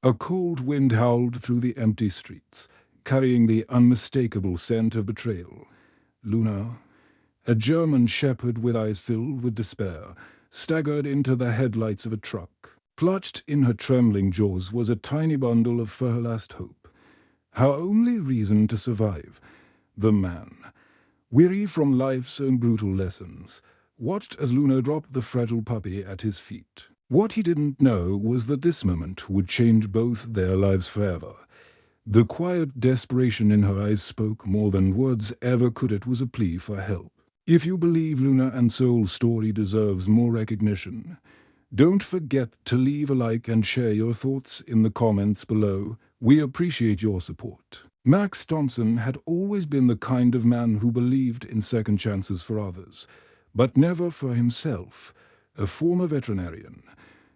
A cold wind howled through the empty streets, carrying the unmistakable scent of betrayal. Luna, a German shepherd with eyes filled with despair, staggered into the headlights of a truck. Clutched in her trembling jaws was a tiny bundle of for her last hope. Her only reason to survive. The man, weary from life's own brutal lessons, watched as Luna dropped the fragile puppy at his feet. What he didn't know was that this moment would change both their lives forever. The quiet desperation in her eyes spoke more than words ever could. It was a plea for help. If you believe Luna and Soul's story deserves more recognition, don't forget to leave a like and share your thoughts in the comments below. We appreciate your support. Max Thompson had always been the kind of man who believed in second chances for others, but never for himself. A former veterinarian,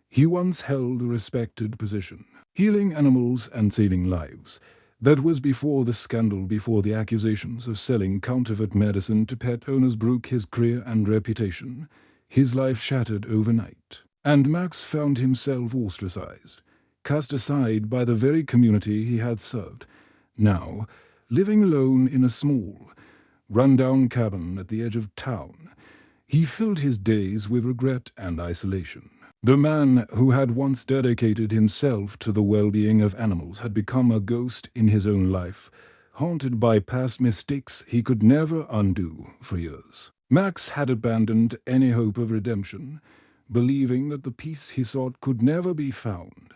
he once held a respected position, healing animals and saving lives. That was before the scandal, before the accusations of selling counterfeit medicine to pet owners broke his career and reputation. His life shattered overnight, and Max found himself ostracized, cast aside by the very community he had served. Now, living alone in a small, run-down cabin at the edge of town, he filled his days with regret and isolation. The man who had once dedicated himself to the well-being of animals had become a ghost in his own life, haunted by past mistakes he could never undo for years. Max had abandoned any hope of redemption, believing that the peace he sought could never be found.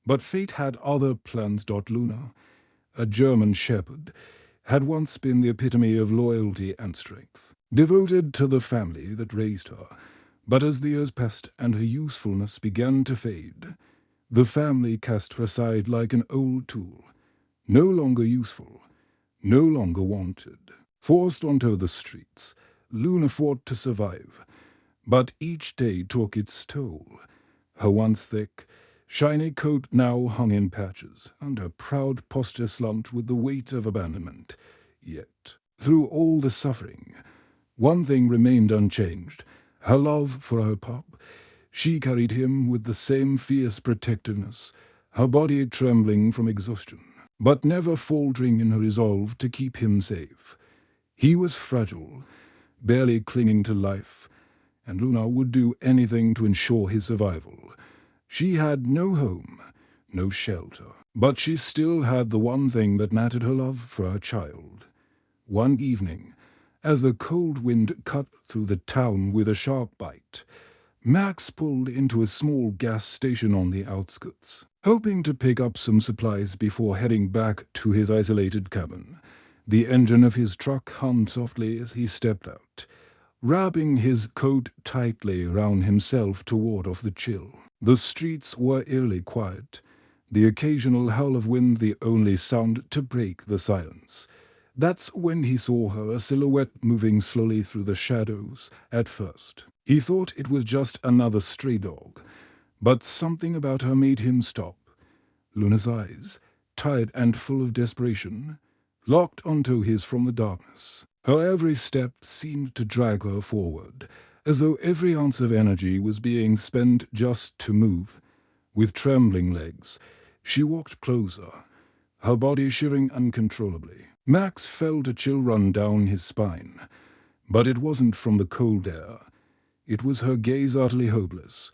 But fate had other plans. Luna, a German shepherd, had once been the epitome of loyalty and strength, devoted to the family that raised her. But as the years passed and her usefulness began to fade, the family cast her aside like an old tool, no longer useful, no longer wanted. Forced onto the streets, Luna fought to survive, but each day took its toll. Her once thick, shiny coat now hung in patches, and her proud posture slumped with the weight of abandonment. Yet, through all the suffering, one thing remained unchanged: her love for her pup. She carried him with the same fierce protectiveness, her body trembling from exhaustion, but never faltering in her resolve to keep him safe. He was fragile, barely clinging to life, and Luna would do anything to ensure his survival. She had no home, no shelter, but she still had the one thing that mattered: her love for her child. One evening, as the cold wind cut through the town with a sharp bite, Max pulled into a small gas station on the outskirts, hoping to pick up some supplies before heading back to his isolated cabin. The engine of his truck hummed softly as he stepped out, wrapping his coat tightly around himself to ward off the chill. The streets were eerily quiet, the occasional howl of wind the only sound to break the silence. That's when he saw her, a silhouette moving slowly through the shadows. At first, he thought it was just another stray dog, but something about her made him stop. Luna's eyes, tired and full of desperation, locked onto his from the darkness. Her every step seemed to drag her forward, as though every ounce of energy was being spent just to move. With trembling legs, she walked closer, her body shivering uncontrollably. Max felt a chill run down his spine, but it wasn't from the cold air. It was her gaze, utterly hopeless,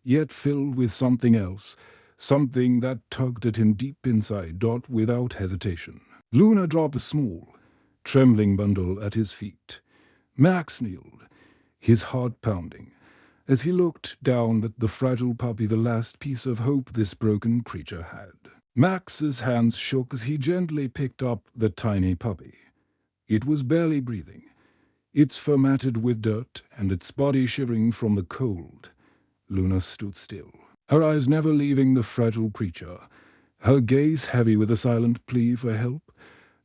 yet filled with something else, something that tugged at him deep inside. Without hesitation, Luna dropped a small, trembling bundle at his feet. Max kneeled, his heart pounding, as he looked down at the fragile puppy, the last piece of hope this broken creature had. Max's hands shook as he gently picked up the tiny puppy. It was barely breathing, its fur matted with dirt and its body shivering from the cold. Luna stood still, her eyes never leaving the fragile creature, her gaze heavy with a silent plea for help.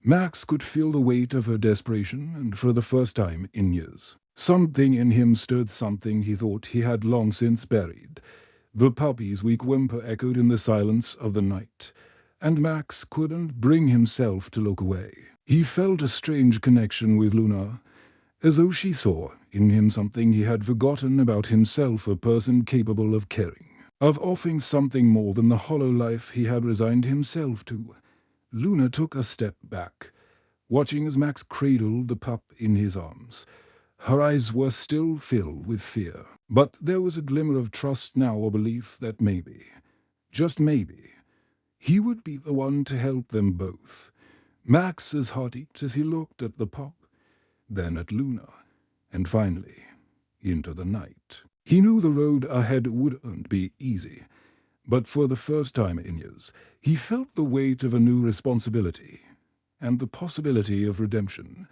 Max could feel the weight of her desperation, and for the first time in years, something in him stirred, something he thought he had long since buried. The puppy's weak whimper echoed in the silence of the night, and Max couldn't bring himself to look away. He felt a strange connection with Luna, as though she saw in him something he had forgotten about himself, a person capable of caring. of offering something more than the hollow life he had resigned himself to. Luna took a step back, watching as Max cradled the pup in his arms. Her eyes were still filled with fear, but there was a glimmer of trust now, a belief that maybe, just maybe, he would be the one to help them both. Max's heart ached as he looked at the pup, then at Luna, and finally into the night. He knew the road ahead wouldn't be easy, but for the first time in years, he felt the weight of a new responsibility and the possibility of redemption.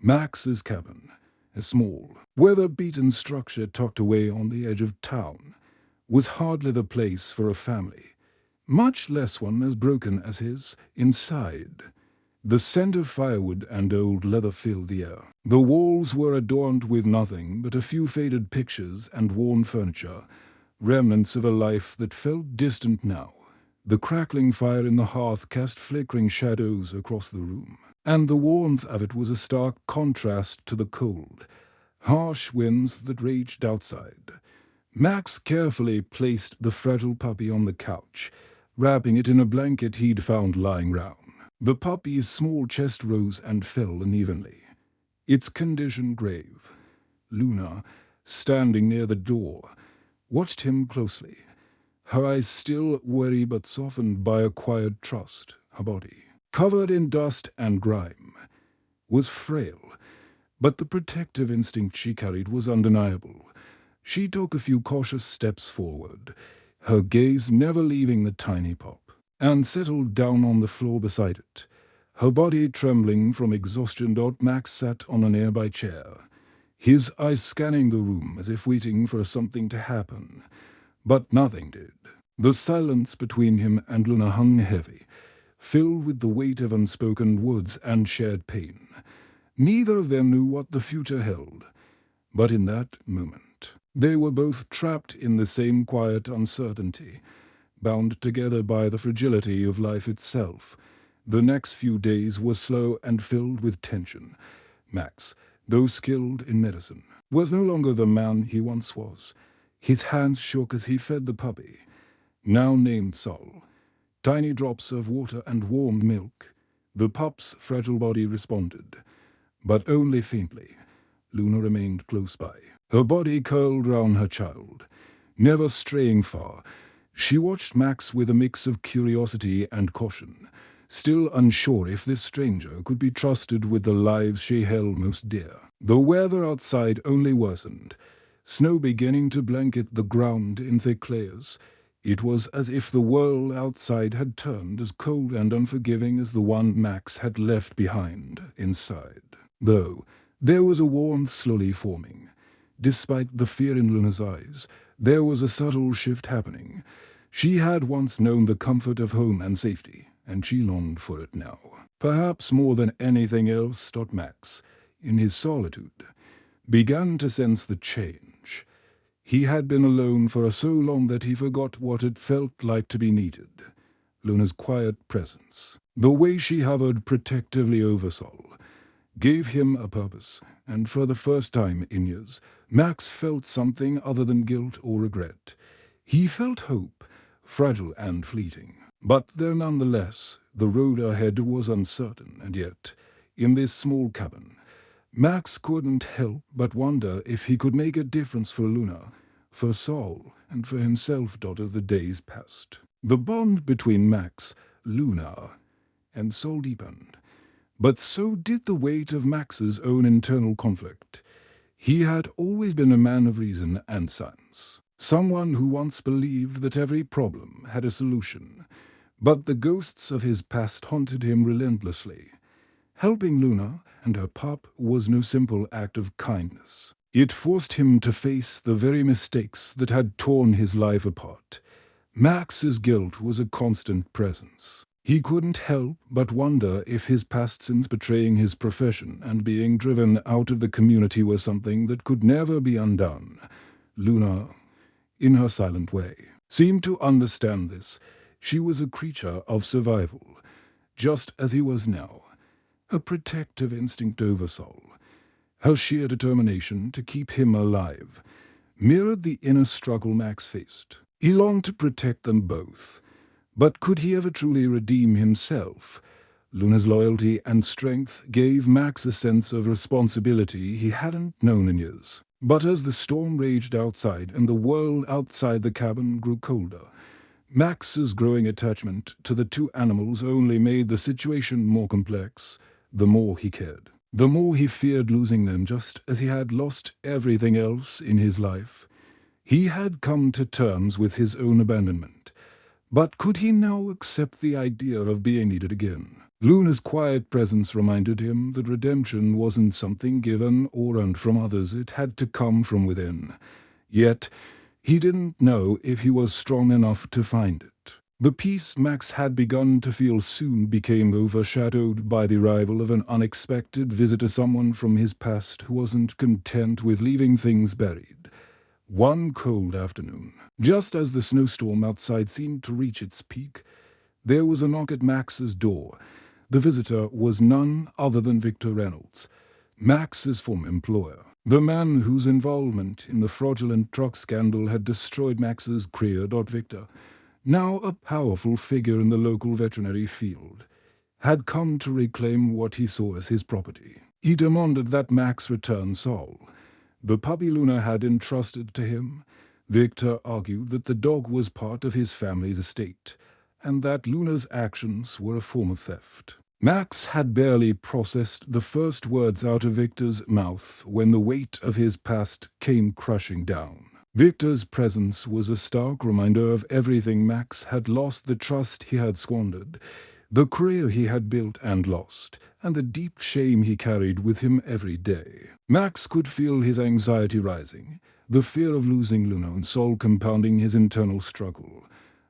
Max's cabin, a small, weather-beaten structure tucked away on the edge of town, was hardly the place for a family, much less one as broken as his. Inside, the scent of firewood and old leather filled the air. The walls were adorned with nothing but a few faded pictures and worn furniture, remnants of a life that felt distant now. The crackling fire in the hearth cast flickering shadows across the room, and the warmth of it was a stark contrast to the cold, harsh winds that raged outside. Max carefully placed the fragile puppy on the couch, wrapping it in a blanket he'd found lying round. The puppy's small chest rose and fell unevenly, its condition grave. Luna, standing near the door, watched him closely, her eyes still wary but softened by a quiet trust. Her body, covered in dust and grime, was frail, but the protective instinct she carried was undeniable. She took a few cautious steps forward, her gaze never leaving the tiny pup, and settled down on the floor beside it. Her body trembling from exhaustion, Max sat on a nearby chair, his eyes scanning the room as if waiting for something to happen. But nothing did. The silence between him and Luna hung heavy, filled with the weight of unspoken words and shared pain. Neither of them knew what the future held, but in that moment, they were both trapped in the same quiet uncertainty, bound together by the fragility of life itself. The next few days were slow and filled with tension. Max, though skilled in medicine, was no longer the man he once was. His hands shook as he fed the puppy, now named Sol. Tiny drops of water and warm milk. The pup's fragile body responded, but only faintly. Luna remained close by, her body curled round her child, never straying far. She watched Max with a mix of curiosity and caution, still unsure if this stranger could be trusted with the lives she held most dear. The weather outside only worsened, snow beginning to blanket the ground in thick layers. It was as if the world outside had turned as cold and unforgiving as the one Max had left behind inside. Though there was a warmth slowly forming. Despite the fear in Luna's eyes, there was a subtle shift happening. She had once known the comfort of home and safety, and she longed for it now. Perhaps more than anything else, Max, in his solitude, began to sense the change. He had been alone for so long that he forgot what it felt like to be needed. Luna's quiet presence, the way she hovered protectively over Sol, gave him a purpose, and for the first time in years, Max felt something other than guilt or regret. He felt hope, fragile and fleeting. But there nonetheless, the road ahead was uncertain, and yet, in this small cabin, Max couldn't help but wonder if he could make a difference for Luna, for Sol, and for himself, as the days passed. The bond between Max, Luna, and Sol deepened, but so did the weight of Max's own internal conflict. He had always been a man of reason and science, someone who once believed that every problem had a solution, but the ghosts of his past haunted him relentlessly. Helping Luna and her pup was no simple act of kindness. It forced him to face the very mistakes that had torn his life apart. Max's guilt was a constant presence. He couldn't help but wonder if his past sins betraying his profession and being driven out of the community were something that could never be undone. Luna, in her silent way, seemed to understand this. She was a creature of survival, just as he was now. A protective instinct over Sol, her sheer determination to keep him alive, mirrored the inner struggle Max faced. He longed to protect them both. But could he ever truly redeem himself? Luna's loyalty and strength gave Max a sense of responsibility he hadn't known in years. But as the storm raged outside and the world outside the cabin grew colder, Max's growing attachment to the two animals only made the situation more complex. The more he cared, the more he feared losing them, just as he had lost everything else in his life. He had come to terms with his own abandonment. But could he now accept the idea of being needed again? Luna's quiet presence reminded him that redemption wasn't something given or earned from others, it had to come from within. Yet, he didn't know if he was strong enough to find it. The peace Max had begun to feel soon became overshadowed by the arrival of an unexpected visitor, someone from his past who wasn't content with leaving things buried. One cold afternoon, just as the snowstorm outside seemed to reach its peak, there was a knock at Max's door. The visitor was none other than Victor Reynolds, Max's former employer. The man whose involvement in the fraudulent truck scandal had destroyed Max's career. Victor, now a powerful figure in the local veterinary field, had come to reclaim what he saw as his property. He demanded that Max return Sol, the puppy Luna had entrusted to him. Victor argued that the dog was part of his family's estate, and that Luna's actions were a form of theft. Max had barely processed the first words out of Victor's mouth when the weight of his past came crushing down. Victor's presence was a stark reminder of everything Max had lost, the trust he had squandered, the career he had built and lost, and the deep shame he carried with him every day. Max could feel his anxiety rising, the fear of losing Luna and Sol compounding his internal struggle.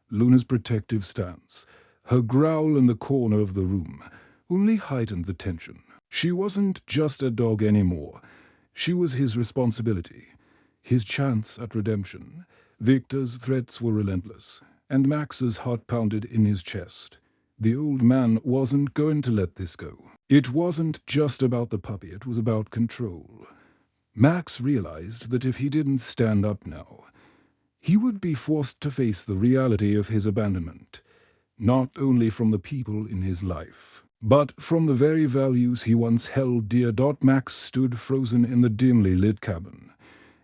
Luna's protective stance, her growl in the corner of the room, only heightened the tension. She wasn't just a dog anymore. She was his responsibility, his chance at redemption. Victor's threats were relentless, and Max's heart pounded in his chest. The old man wasn't going to let this go. It wasn't just about the puppy, it was about control. Max realized that if he didn't stand up now, he would be forced to face the reality of his abandonment, not only from the people in his life, but from the very values he once held dear. Max stood frozen in the dimly lit cabin,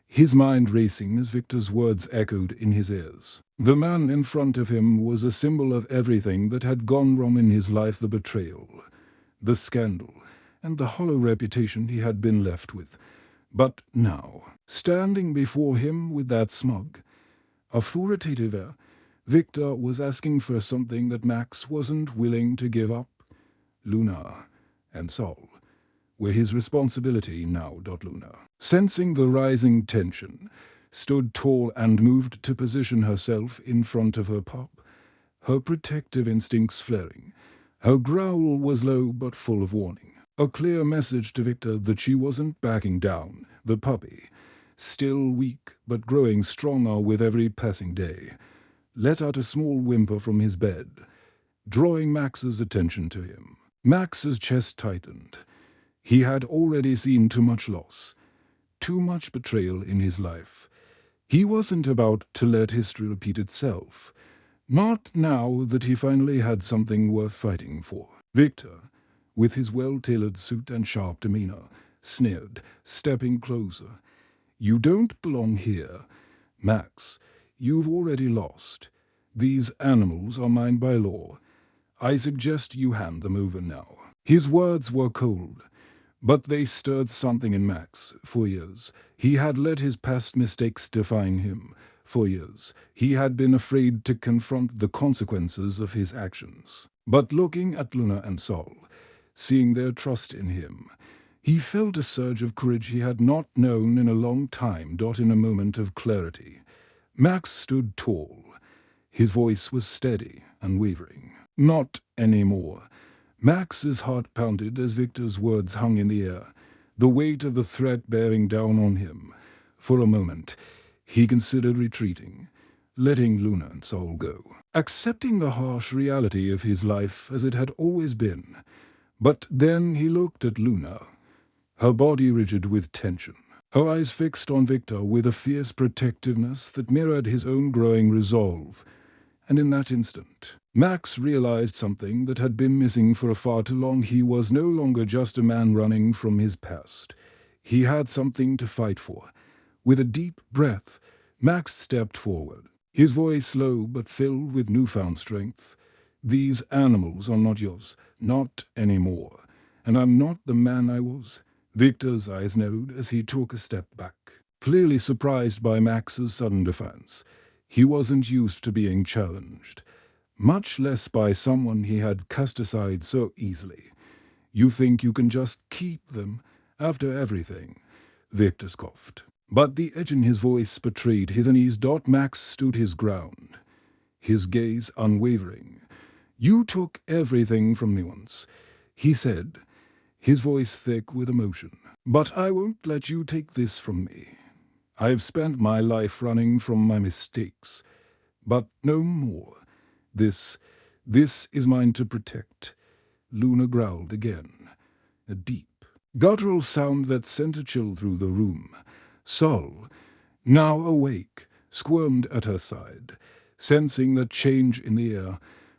his mind racing as Victor's words echoed in his ears. The man in front of him was a symbol of everything that had gone wrong in his life: the betrayal, the scandal, and the hollow reputation he had been left with. But now, standing before him with that smug, authoritative air, Victor was asking for something that Max wasn't willing to give up. Luna and Sol were his responsibility now. Luna, sensing the rising tension, stood tall and moved to position herself in front of her pup, her protective instincts flaring. Her growl was low but full of warning, a clear message to Victor that she wasn't backing down. The puppy, still weak but growing stronger with every passing day, let out a small whimper from his bed, drawing Max's attention to him. Max's chest tightened. He had already seen too much loss, too much betrayal in his life. He wasn't about to let history repeat itself, not now that he finally had something worth fighting for. Victor, with his well-tailored suit and sharp demeanor, sneered, stepping closer. "You don't belong here, Max. You've already lost. These animals are mine by law. I suggest you hand them over now." His words were cold, but they stirred something in Max. For years, he had let his past mistakes define him. For years, he had been afraid to confront the consequences of his actions. But looking at Luna and Sol, seeing their trust in him, he felt a surge of courage he had not known in a long time. In a moment of clarity, Max stood tall. His voice was steady, unwavering. "Not anymore." Max's heart pounded as Victor's words hung in the air, the weight of the threat bearing down on him. For a moment, he considered retreating, letting Luna and Sol go, accepting the harsh reality of his life as it had always been. But then he looked at Luna, her body rigid with tension, her eyes fixed on Victor with a fierce protectiveness that mirrored his own growing resolve. And in that instant, Max realized something that had been missing for far too long. He was no longer just a man running from his past. He had something to fight for. With a deep breath, Max stepped forward, his voice low but filled with newfound strength. "These animals are not yours, not anymore, and I'm not the man I was." Victor's eyes narrowed as he took a step back, clearly surprised by Max's sudden defiance. He wasn't used to being challenged, much less by someone he had cast aside so easily. "You think you can just keep them after everything?" Victor scoffed. But the edge in his voice betrayed his unease. Max stood his ground, his gaze unwavering. "You took everything from me once," he said, his voice thick with emotion. "But I won't let you take this from me. I've spent my life running from my mistakes, but no more. This is mine to protect." Luna growled again, a deep, guttural sound that sent a chill through the room. Sol, now awake, squirmed at her side, sensing the change in the air.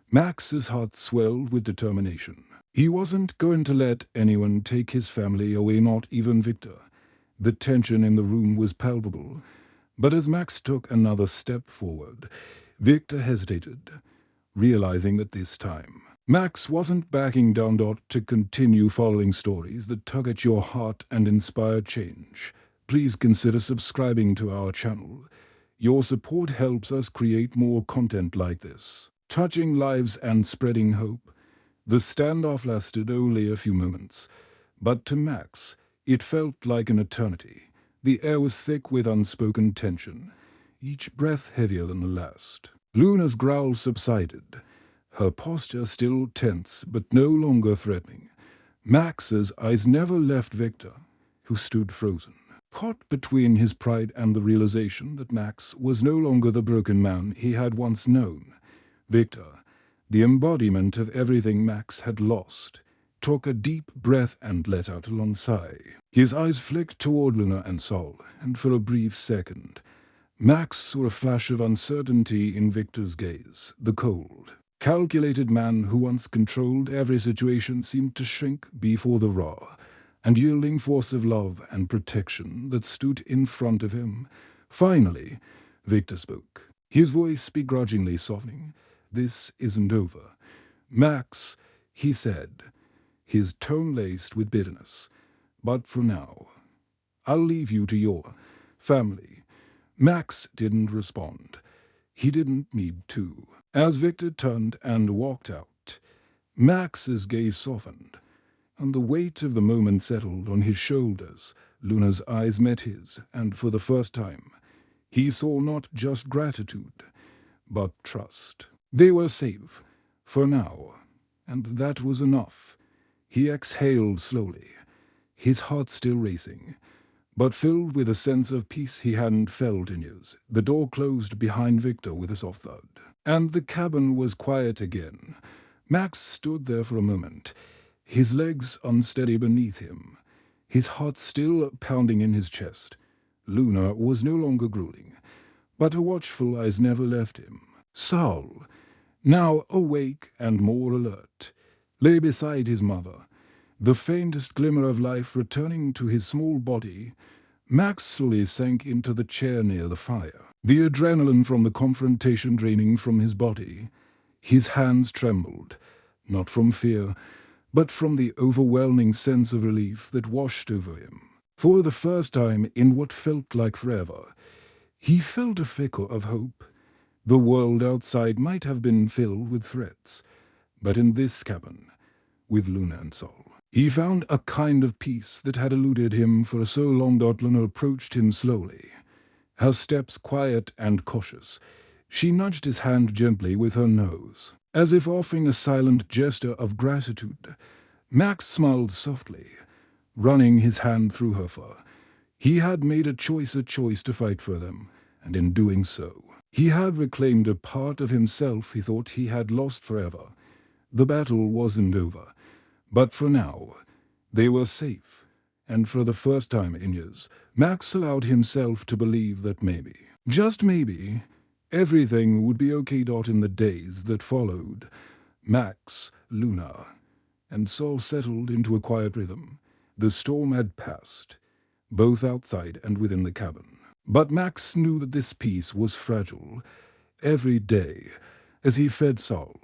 Max's heart swelled with determination. He wasn't going to let anyone take his family away, not even Victor. The tension in the room was palpable, but as Max took another step forward, Victor hesitated, realizing that this time Max wasn't backing down. To continue following stories that tug at your heart and inspire change, please consider subscribing to our channel. Your support helps us create more content like this, touching lives and spreading hope. The standoff lasted only a few moments, but to Max, it felt like an eternity. The air was thick with unspoken tension, each breath heavier than the last. Luna's growl subsided, her posture still tense but no longer threatening. Max's eyes never left Victor, who stood frozen, caught between his pride and the realization that Max was no longer the broken man he had once known. Victor, the embodiment of everything Max had lost, took a deep breath and let out a long sigh. His eyes flicked toward Luna and Sol, and for a brief second, Max saw a flash of uncertainty in Victor's gaze. The cold, calculated man who once controlled every situation seemed to shrink before the raw and yielding force of love and protection that stood in front of him. Finally, Victor spoke, his voice begrudgingly softening. "This isn't over, Max," he said, his tone laced with bitterness. "But for now, I'll leave you to your family." Max didn't respond. He didn't need to. As Victor turned and walked out, Max's gaze softened, and the weight of the moment settled on his shoulders. Luna's eyes met his, and for the first time, he saw not just gratitude, but trust. They were safe, for now, and that was enough. He exhaled slowly, his heart still racing, but filled with a sense of peace he hadn't felt in years. The door closed behind Victor with a soft thud, and the cabin was quiet again. Max stood there for a moment, his legs unsteady beneath him, his heart still pounding in his chest. Luna was no longer grueling, but her watchful eyes never left him. Sol, now awake and more alert, lay beside his mother, the faintest glimmer of life returning to his small body. Max slowly sank into the chair near the fire, the adrenaline from the confrontation draining from his body. His hands trembled, not from fear, but from the overwhelming sense of relief that washed over him. For the first time in what felt like forever, he felt a flicker of hope. The world outside might have been filled with threats, but in this cabin, with Luna and Sol, he found a kind of peace that had eluded him for so long. Luna approached him slowly, her steps quiet and cautious. She nudged his hand gently with her nose, as if offering a silent gesture of gratitude. Max smiled softly, running his hand through her fur. He had made a choice to fight for them, and in doing so, he had reclaimed a part of himself he thought he had lost forever. The battle wasn't over, but for now, they were safe, And for the first time in years, Max allowed himself to believe that maybe, just maybe, everything would be okay. In the days that followed, Max, Luna, and Sol settled into a quiet rhythm. The storm had passed, both outside and within the cabin. But Max knew that this peace was fragile. Every day, as he fed Sol,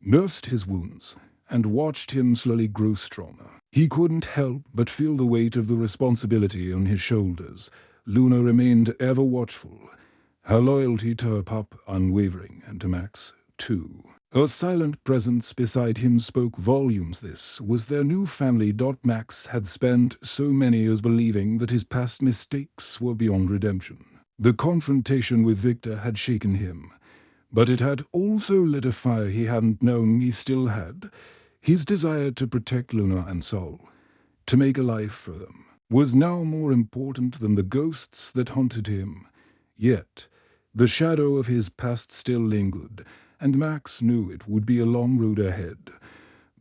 nursed his wounds, and watched him slowly grow stronger, he couldn't help but feel the weight of the responsibility on his shoulders. Luna remained ever watchful, her loyalty to her pup unwavering, and to Max, too. Her silent presence beside him spoke volumes. This was their new family. Max had spent so many years believing that his past mistakes were beyond redemption. The confrontation with Victor had shaken him, but it had also lit a fire he hadn't known he still had. His desire to protect Luna and Sol, to make a life for them, was now more important than the ghosts that haunted him. Yet, the shadow of his past still lingered, and Max knew it would be a long road ahead.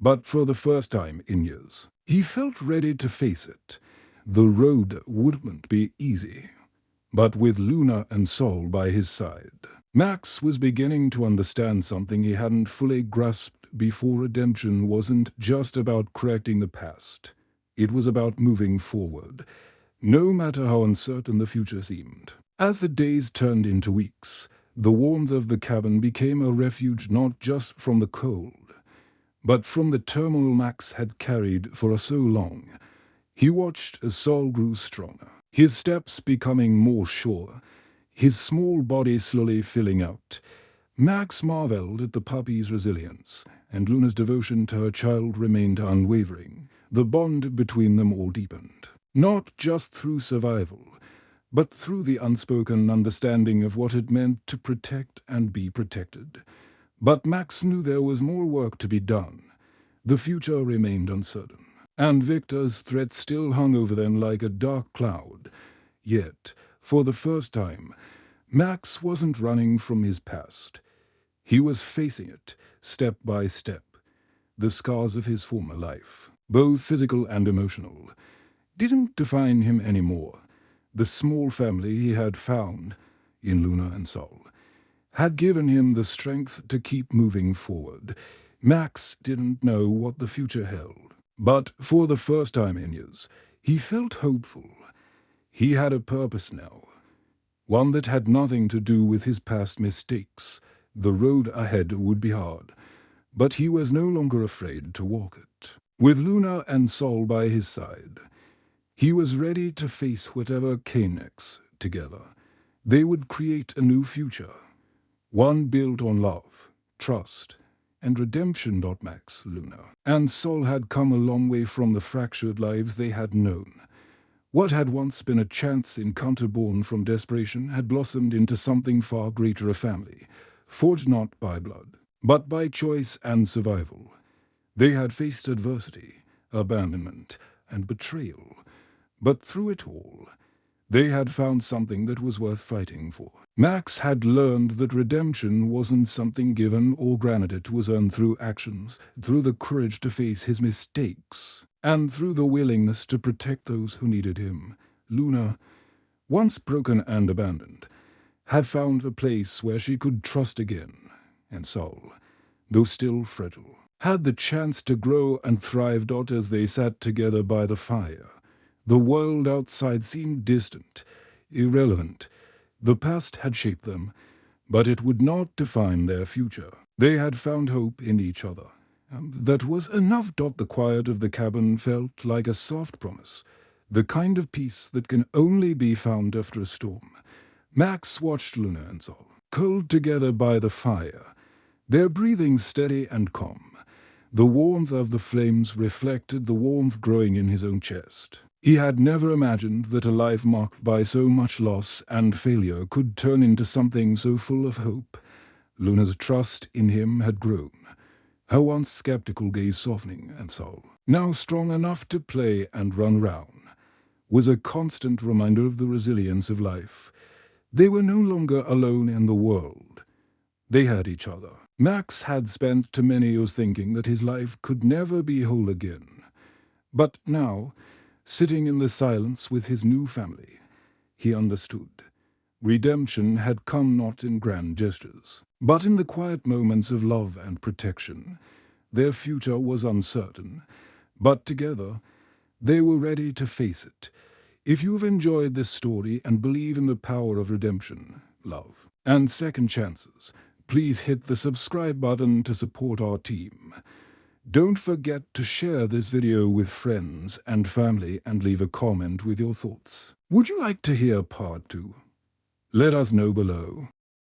But for the first time in years, he felt ready to face it. The road wouldn't be easy, but with Luna and Sol by his side, Max was beginning to understand something he hadn't fully grasped before. Redemption wasn't just about correcting the past. It was about moving forward, no matter how uncertain the future seemed. As the days turned into weeks, the warmth of the cabin became a refuge not just from the cold, but from the turmoil Max had carried for so long. He watched as Sol grew stronger, his steps becoming more sure, his small body slowly filling out. Max marveled at the puppy's resilience, and Luna's devotion to her child remained unwavering. The bond between them all deepened, not just through survival, but through the unspoken understanding of what it meant to protect and be protected. But Max knew there was more work to be done. The future remained uncertain, and Victor's threat still hung over them like a dark cloud. Yet, for the first time, Max wasn't running from his past. He was facing it, step by step. The scars of his former life, both physical and emotional, didn't define him anymore. The small family he had found in Luna and Sol had given him the strength to keep moving forward. Max didn't know what the future held, but for the first time in years, he felt hopeful. He had a purpose now, one that had nothing to do with his past mistakes. The road ahead would be hard, but he was no longer afraid to walk it. With Luna and Sol by his side, he was ready to face whatever came next. Together, they would create a new future, one built on love, trust, and redemption. Max, Luna, and Sol had come a long way from the fractured lives they had known. What had once been a chance encounter born from desperation had blossomed into something far greater, a family, forged not by blood, but by choice and survival. They had faced adversity, abandonment, and betrayal, but through it all, they had found something that was worth fighting for. Max had learned that redemption wasn't something given or granted. It was earned through actions, through the courage to face his mistakes, and through the willingness to protect those who needed him. Luna, once broken and abandoned, had found a place where she could trust again, and Sol, though still fragile, had the chance to grow and thrive. As they sat together by the fire, the world outside seemed distant, irrelevant. The past had shaped them, but it would not define their future. They had found hope in each other, and that was enough. The quiet of the cabin felt like a soft promise, the kind of peace that can only be found after a storm. Max watched Luna and Sol, curled together by the fire, their breathing steady and calm. The warmth of the flames reflected the warmth growing in his own chest. He had never imagined that a life marked by so much loss and failure could turn into something so full of hope. Luna's trust in him had grown, her once skeptical gaze softening, and Sol, now strong enough to play and run round, was a constant reminder of the resilience of life. They were no longer alone in the world. They had each other. Max had spent too many years thinking that his life could never be whole again. But now, sitting in the silence with his new family. He understood. Redemption had come not in grand gestures, but in the quiet moments of love and protection. Their future was uncertain, but together they were ready to face it. If you've enjoyed this story and believe in the power of redemption, love, and second chances, please hit the subscribe button to support our team. Don't forget to share this video with friends and family and leave a comment with your thoughts. Would you like to hear part 2? Let us know below.